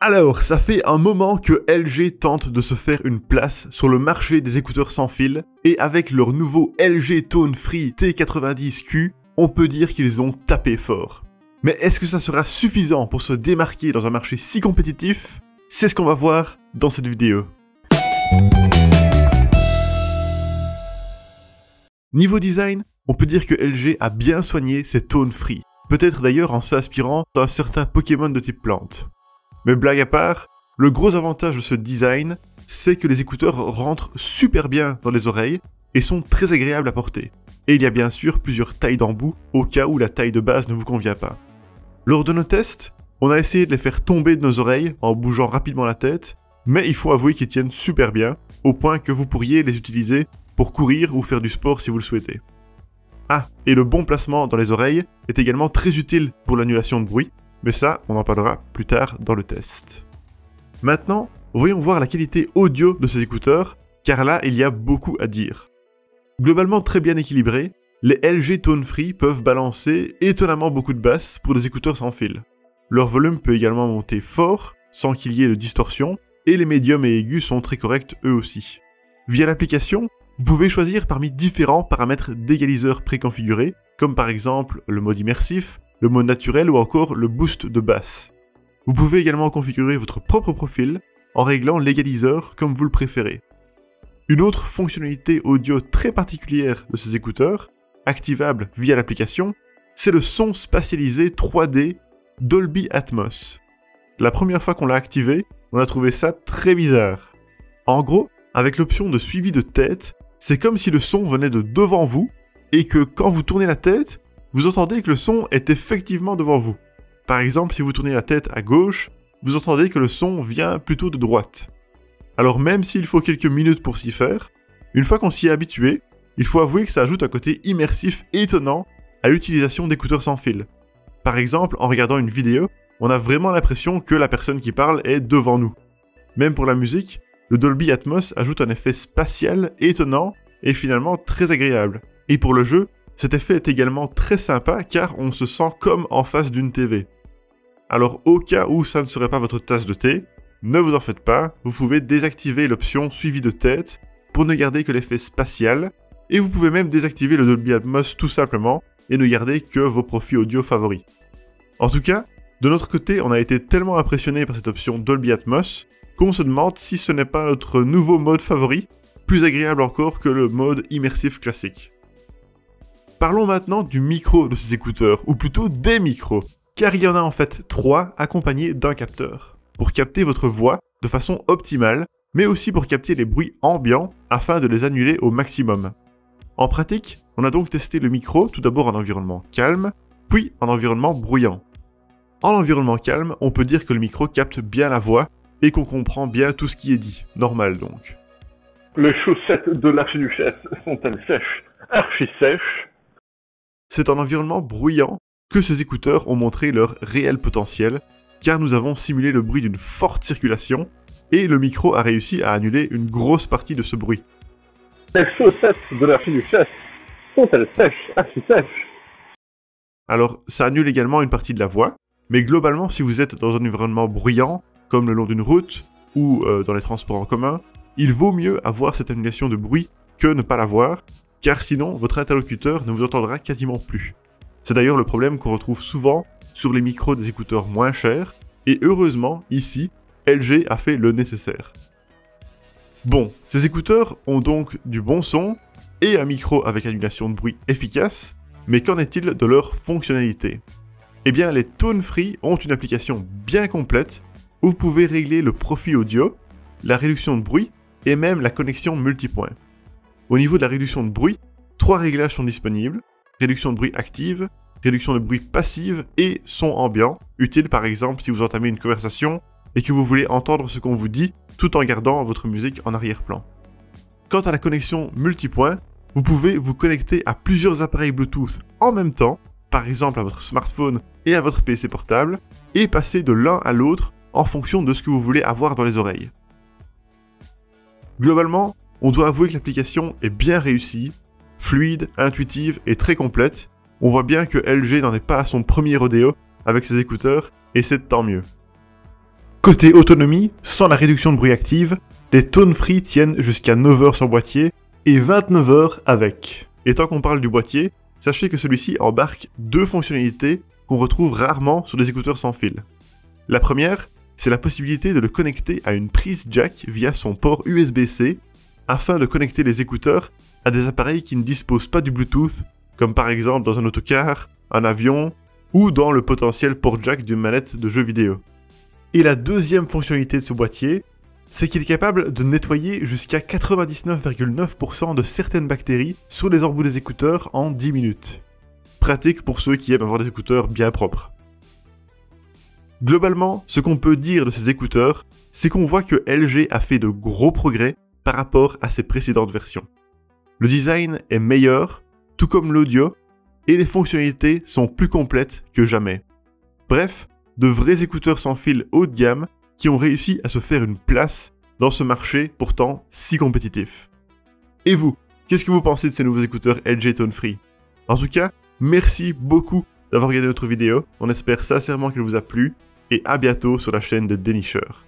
Alors, ça fait un moment que LG tente de se faire une place sur le marché des écouteurs sans fil, et avec leur nouveau LG Tone Free T90Q, on peut dire qu'ils ont tapé fort. Mais est-ce que ça sera suffisant pour se démarquer dans un marché si compétitif? C'est ce qu'on va voir dans cette vidéo. Niveau design, on peut dire que LG a bien soigné ses Tone Free, peut-être d'ailleurs en s'inspirant d'un certain Pokémon de type plante. Mais blague à part, le gros avantage de ce design, c'est que les écouteurs rentrent super bien dans les oreilles et sont très agréables à porter. Et il y a bien sûr plusieurs tailles d'embout au cas où la taille de base ne vous convient pas. Lors de nos tests, on a essayé de les faire tomber de nos oreilles en bougeant rapidement la tête, mais il faut avouer qu'ils tiennent super bien, au point que vous pourriez les utiliser pour courir ou faire du sport si vous le souhaitez. Ah, et le bon placement dans les oreilles est également très utile pour l'annulation de bruit, mais ça, on en parlera plus tard dans le test. Maintenant, voyons voir la qualité audio de ces écouteurs, car là, il y a beaucoup à dire. Globalement très bien équilibrés, les LG Tone Free peuvent balancer étonnamment beaucoup de basses pour des écouteurs sans fil. Leur volume peut également monter fort, sans qu'il y ait de distorsion, et les médiums et aigus sont très corrects eux aussi. Via l'application, vous pouvez choisir parmi différents paramètres d'égaliseur préconfigurés, comme par exemple le mode immersif, le mode naturel ou encore le boost de basse. Vous pouvez également configurer votre propre profil en réglant l'égaliseur comme vous le préférez. Une autre fonctionnalité audio très particulière de ces écouteurs, activable via l'application, c'est le son spatialisé 3D Dolby Atmos. La première fois qu'on l'a activé, on a trouvé ça très bizarre. En gros, avec l'option de suivi de tête, c'est comme si le son venait de devant vous et que quand vous tournez la tête, vous entendez que le son est effectivement devant vous. Par exemple, si vous tournez la tête à gauche, vous entendez que le son vient plutôt de droite. Alors même s'il faut quelques minutes pour s'y faire, une fois qu'on s'y est habitué, il faut avouer que ça ajoute un côté immersif étonnant à l'utilisation d'écouteurs sans fil. Par exemple, en regardant une vidéo, on a vraiment l'impression que la personne qui parle est devant nous. Même pour la musique, le Dolby Atmos ajoute un effet spatial étonnant et finalement très agréable. Et pour le jeu, cet effet est également très sympa car on se sent comme en face d'une TV. Alors au cas où ça ne serait pas votre tasse de thé, ne vous en faites pas, vous pouvez désactiver l'option suivi de tête pour ne garder que l'effet spatial, et vous pouvez même désactiver le Dolby Atmos tout simplement et ne garder que vos profils audio favoris. En tout cas, de notre côté, on a été tellement impressionné par cette option Dolby Atmos qu'on se demande si ce n'est pas notre nouveau mode favori, plus agréable encore que le mode immersif classique. Parlons maintenant du micro de ces écouteurs, ou plutôt des micros, car il y en a en fait 3 accompagnés d'un capteur, pour capter votre voix de façon optimale, mais aussi pour capter les bruits ambiants afin de les annuler au maximum. En pratique, on a donc testé le micro tout d'abord en environnement calme, puis en environnement bruyant. En environnement calme, on peut dire que le micro capte bien la voix et qu'on comprend bien tout ce qui est dit, normal donc. Les chaussettes de l'archiduchesse sont-elles sèches? Archi sèches. C'est en environnement bruyant que ces écouteurs ont montré leur réel potentiel, car nous avons simulé le bruit d'une forte circulation, et le micro a réussi à annuler une grosse partie de ce bruit. Les chaussettes de l'archiduchesse sont-elles sèches? Archi sèches. Alors, ça annule également une partie de la voix, mais globalement, si vous êtes dans un environnement bruyant, comme le long d'une route, ou dans les transports en commun, il vaut mieux avoir cette annulation de bruit que ne pas l'avoir, car sinon, votre interlocuteur ne vous entendra quasiment plus. C'est d'ailleurs le problème qu'on retrouve souvent sur les micros des écouteurs moins chers, et heureusement, ici, LG a fait le nécessaire. Bon, ces écouteurs ont donc du bon son, et un micro avec annulation de bruit efficace, mais qu'en est-il de leur fonctionnalité? Eh bien, les Tone Free ont une application bien complète, où vous pouvez régler le profil audio, la réduction de bruit, et même la connexion multipoint. Au niveau de la réduction de bruit, 3 réglages sont disponibles, réduction de bruit active, réduction de bruit passive et son ambiant, utile par exemple si vous entamez une conversation et que vous voulez entendre ce qu'on vous dit tout en gardant votre musique en arrière-plan. Quant à la connexion multipoint, vous pouvez vous connecter à plusieurs appareils Bluetooth en même temps, par exemple à votre smartphone et à votre PC portable, et passer de l'un à l'autre en fonction de ce que vous voulez avoir dans les oreilles. Globalement, on doit avouer que l'application est bien réussie, fluide, intuitive et très complète. On voit bien que LG n'en est pas à son premier rodéo avec ses écouteurs, et c'est tant mieux. Côté autonomie, sans la réduction de bruit active, les Tone Free tiennent jusqu'à 9 heures sans boîtier et 29 heures avec. Et tant qu'on parle du boîtier, sachez que celui-ci embarque deux fonctionnalités qu'on retrouve rarement sur des écouteurs sans fil. La première, c'est la possibilité de le connecter à une prise jack via son port USB-C afin de connecter les écouteurs à des appareils qui ne disposent pas du Bluetooth, comme par exemple dans un autocar, un avion ou dans le potentiel port jack d'une manette de jeu vidéo. Et la deuxième fonctionnalité de ce boîtier, c'est qu'il est capable de nettoyer jusqu'à 99,9% de certaines bactéries sur les embouts des écouteurs en 10 minutes. Pratique pour ceux qui aiment avoir des écouteurs bien propres. Globalement, ce qu'on peut dire de ces écouteurs, c'est qu'on voit que LG a fait de gros progrès par rapport à ses précédentes versions. Le design est meilleur, tout comme l'audio, et les fonctionnalités sont plus complètes que jamais. Bref, de vrais écouteurs sans fil haut de gamme qui ont réussi à se faire une place dans ce marché pourtant si compétitif. Et vous, qu'est-ce que vous pensez de ces nouveaux écouteurs LG Tone Free? En tout cas, merci beaucoup d'avoir regardé notre vidéo, on espère sincèrement qu'elle vous a plu, et à bientôt sur la chaîne des dénicheurs.